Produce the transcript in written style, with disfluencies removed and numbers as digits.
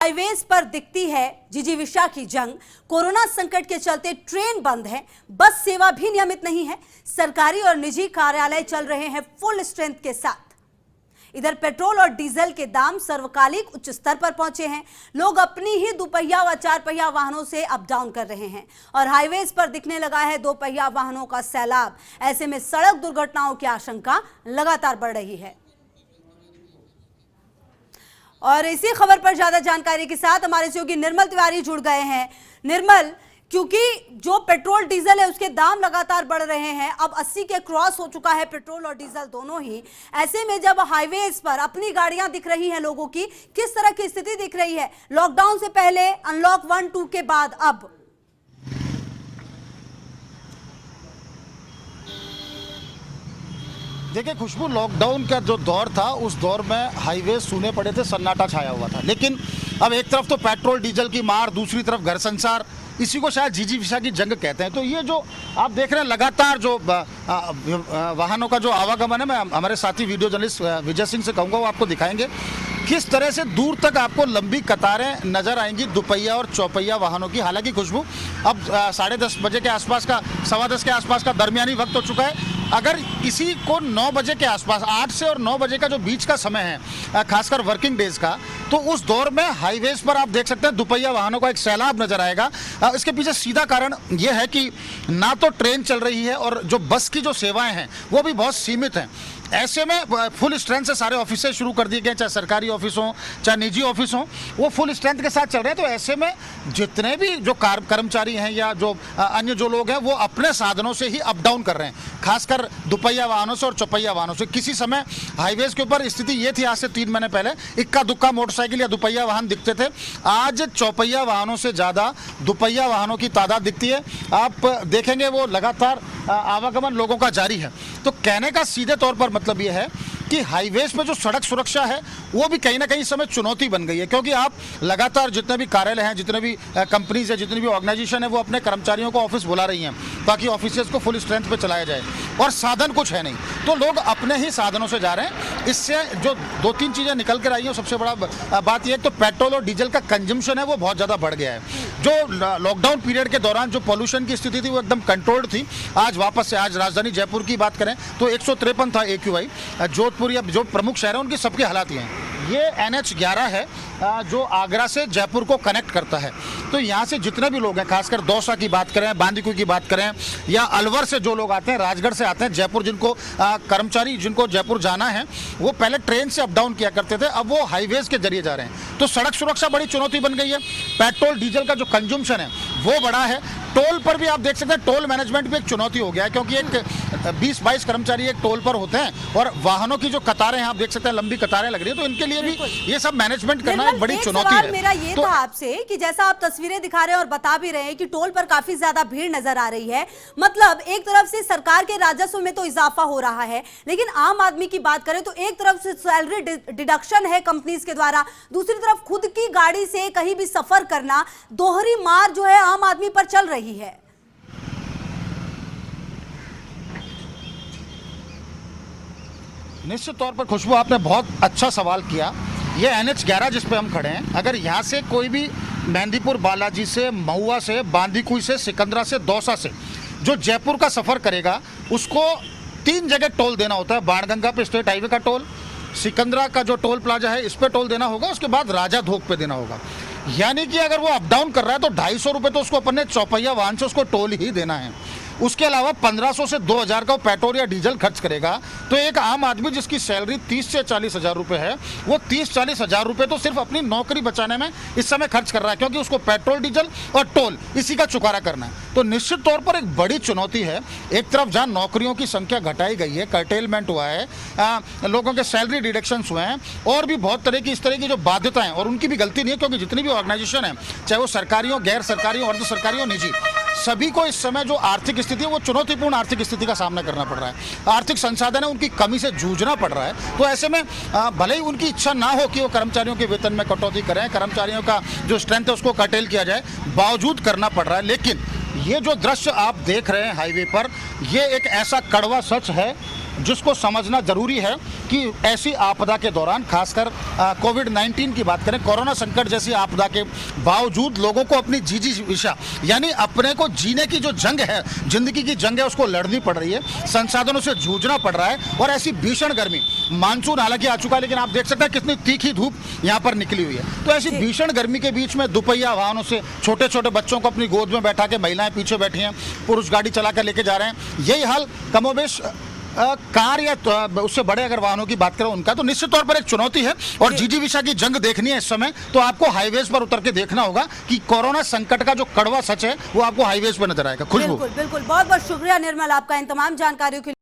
Highways पर दिखती है जिजीविषा की जंग। कोरोना संकट के चलते ट्रेन बंद है, बस सेवा भी नियमित नहीं है। सरकारी और निजी कार्यालय चल रहे हैं फुल स्ट्रेंथ के साथ। इधर पेट्रोल और डीजल के दाम सर्वकालिक उच्च स्तर पर पहुंचे हैं। लोग अपनी ही दुपहिया व चार पहिया वाहनों से अप डाउन कर रहे हैं और हाईवेज पर दिखने लगा है दो पहिया वाहनों का सैलाब। ऐसे में सड़क दुर्घटनाओं की आशंका लगातार बढ़ रही है। और इसी खबर पर ज्यादा जानकारी के साथ हमारे सहयोगी निर्मल तिवारी जुड़ गए हैं। निर्मल, क्योंकि जो पेट्रोल डीजल है उसके दाम लगातार बढ़ रहे हैं, अब 80 के क्रॉस हो चुका है पेट्रोल और डीजल दोनों ही। ऐसे में जब हाईवेज पर अपनी गाड़ियां दिख रही हैं लोगों की, किस तरह की स्थिति दिख रही है लॉकडाउन से पहले, अनलॉक 1-2 के बाद अब? देखिए खुशबू, लॉकडाउन का जो दौर था उस दौर में हाईवे सूने पड़े थे, सन्नाटा छाया हुआ था। लेकिन अब एक तरफ तो पेट्रोल डीजल की मार, दूसरी तरफ घर संसार, इसी को शायद जिजीविषा की जंग कहते हैं। तो ये जो आप देख रहे हैं लगातार जो वाहनों का जो आवागमन है, मैं हमारे साथी वीडियो जर्नलिस्ट विजय सिंह से कहूँगा, वो आपको दिखाएंगे किस तरह से दूर तक आपको लंबी कतारें नजर आएंगी दुपहिया और चौपहिया वाहनों की। हालांकि खुशबू अब 10:30 बजे के आसपास का, 10:15 के आसपास का दरमियानी वक्त हो चुका है। अगर इसी को 9 बजे के आसपास, 8 से और 9 बजे का जो बीच का समय है, खासकर वर्किंग डेज का, तो उस दौर में हाईवेज पर आप देख सकते हैं दुपहिया वाहनों का एक सैलाब नजर आएगा। इसके पीछे सीधा कारण यह है कि ना तो ट्रेन चल रही है और जो बस की जो सेवाएं हैं वो भी बहुत सीमित हैं। ऐसे में फुल स्ट्रेंथ से सारे ऑफिस शुरू कर दिए गए, चाहे सरकारी ऑफिस हो चाहे निजी ऑफिस हो, वो फुल स्ट्रेंथ के साथ चल रहे हैं। तो ऐसे में जितने भी जो कर्मचारी हैं या जो अन्य जो लोग हैं वो अपने साधनों से ही अप डाउन कर रहे हैं, खासकर दुपहिया वाहनों से और चौपहिया वाहनों से। किसी समय हाईवेज के ऊपर स्थिति ये थी, आज से 3 महीने पहले इक्का दुक्का मोटरसाइकिल या दुपहिया वाहन दिखते थे। आज चौपहिया वाहनों से ज़्यादा दुपहिया वाहनों की तादाद दिखती है। आप देखेंगे वो लगातार आवागमन लोगों का जारी है। तो कहने का सीधे तौर पर मतलब यह है कि हाईवेज पे जो सड़क सुरक्षा है वो भी कहीं ना कहीं इस समय चुनौती बन गई है, क्योंकि आप लगातार जितने भी कार्यालय हैं, जितने भी कंपनीज है, जितनी भी ऑर्गेनाइजेशन है, वो अपने कर्मचारियों को ऑफिस बुला रही हैं ताकि ऑफिसेज को फुल स्ट्रेंथ पे चलाया जाए, और साधन कुछ है नहीं, तो लोग अपने ही साधनों से जा रहे हैं। इससे जो 2-3 चीज़ें निकल कर आई हैं, सबसे बड़ा बात यह है तो पेट्रोल और डीजल का कंजम्पशन है वो बहुत ज़्यादा बढ़ गया है। जो लॉकडाउन पीरियड के दौरान जो पॉल्यूशन की स्थिति थी वो एकदम कंट्रोल्ड थी। आज वापस से, आज राजधानी जयपुर की बात करें तो 153 था AQI। जोधपुर या जो प्रमुख शहर है उनकी सबकी हालात ये हैं। ये NH11 है जो आगरा से जयपुर को कनेक्ट करता है। तो यहाँ से जितने भी लोग हैं, खासकर दौसा की बात करें, बांदीकुई की बात करें, या अलवर से जो लोग आते हैं, राजगढ़ से आते हैं जयपुर, जिनको कर्मचारी जिनको जयपुर जाना है वो पहले ट्रेन से अप डाउन किया करते थे, अब वो हाईवेज के जरिए जा रहे हैं। तो सड़क सुरक्षा बड़ी चुनौती बन गई है। पेट्रोल डीजल का जो कंज्यूमशन है वो बढ़ा है। टोल पर भी आप देख सकते हैं, टोल मैनेजमेंट भी एक चुनौती हो गया है, क्योंकि एक 20-22 कर्मचारी एक टोल पर होते हैं और वाहनों की जो कतारें हैं आप देख सकते हैं, लंबी कतारें लग रही है। तो इनके लिए भी ये सब मैनेजमेंट करना एक बड़ी चुनौती है। मेरा ये था आपसे कि जैसा आप तस्वीरें दिखा रहे हैं और बता भी रहे हैं कि टोल पर काफी ज्यादा भीड़ नजर आ रही है, मतलब एक तरफ से सरकार के राजस्व में तो इजाफा हो रहा है, लेकिन आम आदमी की बात करें तो एक तरफ से सैलरी डिडक्शन है कंपनीज के द्वारा, दूसरी तरफ खुद की गाड़ी से कहीं भी सफर करना, दोहरी मार जो है आम आदमी पर चल रही है। निश्चित तौर पर खुशबू, आपने बहुत अच्छा सवाल किया। ये NH11 जिस पे हम खड़े हैं, अगर यहाँ से कोई भी मेहंदीपुर बालाजी से, महुआ से, बांदीकुई से, सिकंदरा से, दौसा से जो जयपुर का सफ़र करेगा उसको 3 जगह टोल देना होता है। बाणगंगा पे स्टेट हाईवे का टोल, सिकंदरा का जो टोल प्लाजा है इस पे टोल देना होगा, उसके बाद राजा धोक पे देना होगा। यानी कि अगर वो अप डाउन कर रहा है तो 250 रुपये तो उसको अपने चौपहिया वाहन से उसको टोल ही देना है। उसके अलावा 1500 से 2000 का वो पेट्रोल या डीजल खर्च करेगा। तो एक आम आदमी जिसकी सैलरी 30 से 40 हज़ार रुपये है, वो 30-40 हज़ार रुपये तो सिर्फ अपनी नौकरी बचाने में इस समय खर्च कर रहा है, क्योंकि उसको पेट्रोल डीजल और टोल इसी का चुकारा करना है। तो निश्चित तौर पर एक बड़ी चुनौती है। एक तरफ जहाँ नौकरियों की संख्या घटाई गई है, कर्टेलमेंट हुआ है, लोगों के सैलरी डिडक्शंस हुए हैं, और भी बहुत तरह की इस तरह की जो बाध्यताएं, और उनकी भी गलती नहीं है, क्योंकि जितनी भी ऑर्गेनाइजेशन है, चाहे वो सरकारी हो, गैर सरकारी हो, अर्ध सरकारी हो, निजी, सभी को इस समय जो आर्थिक स्थिति है वो चुनौतीपूर्ण आर्थिक स्थिति का सामना करना पड़ रहा है। आर्थिक संसाधन है उनकी कमी से जूझना पड़ रहा है। तो ऐसे में भले ही उनकी इच्छा ना हो कि वो कर्मचारियों के वेतन में कटौती करें, कर्मचारियों का जो स्ट्रेंथ है उसको कर्टेल किया जाए, बावजूद करना पड़ रहा है। लेकिन ये जो दृश्य आप देख रहे हैं हाईवे पर, ये एक ऐसा कड़वा सच है जिसको समझना जरूरी है कि ऐसी आपदा के दौरान, खासकर कोविड-19 की बात करें, कोरोना संकट जैसी आपदा के बावजूद लोगों को अपनी जिजीविषा यानी अपने को जीने की जो जंग है, जिंदगी की जंग है, उसको लड़नी पड़ रही है, संसाधनों से जूझना पड़ रहा है। और ऐसी भीषण गर्मी, मानसून हालांकि आ चुका है लेकिन आप देख सकते हैं कितनी तीखी धूप यहाँ पर निकली हुई है। तो ऐसी भीषण गर्मी के बीच में दुपहिया वाहनों से छोटे छोटे बच्चों को अपनी गोद में बैठा के महिलाएं पीछे बैठी हैं, पुरुष गाड़ी चला कर लेके जा रहे हैं। यही हाल कमोबेश कार या उससे बड़े अगर वाहनों की बात करें उनका, तो निश्चित तौर पर एक चुनौती है। और जिजीविषा की जंग देखनी है इस समय, तो आपको हाईवेज पर उतर के देखना होगा कि कोरोना संकट का जो कड़वा सच है वो आपको हाईवेज पर नजर आएगा। खुशबू, बिल्कुल बिल्कुल, बहुत बहुत शुक्रिया निर्मल आपका इन तमाम जानकारियों के लिए।